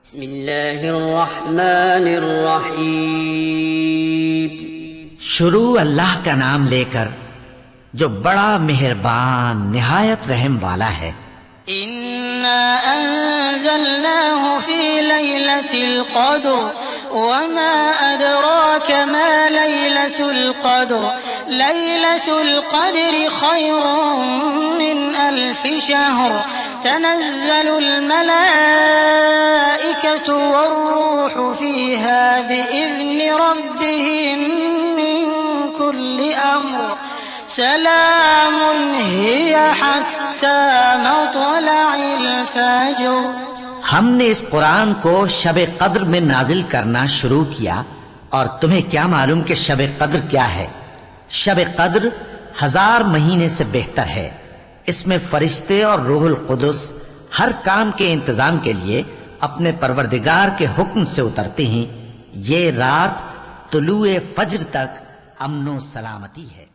بسم اللہ الرحمن الرحیم. شروع اللہ کا نام لے کر جو بڑا مہربان نہایت رحم والا ہے. إنا أنزلناه في ليلة القدر وما أدراك ما ليلة القدر ليلة القدر خير من 1000 شهر تنزل الملائكة والروح فيها بإذن ربهم من كل أمر سلام هي حتى مطلع الفجر. ہم نے اس قرآن کو شب قدر میں نازل کرنا شروع کیا، اور تمہیں کیا معلوم کہ شب قدر کیا ہے؟ شب قدر 1000 مہینے سے بہتر ہے. اس میں فرشتے اور روح القدس ہر کام کے انتظام کے لیے اپنے پروردگار کے حکم سے اترتے ہیں. یہ رات طلوع فجر تک امن و سلامتی ہے.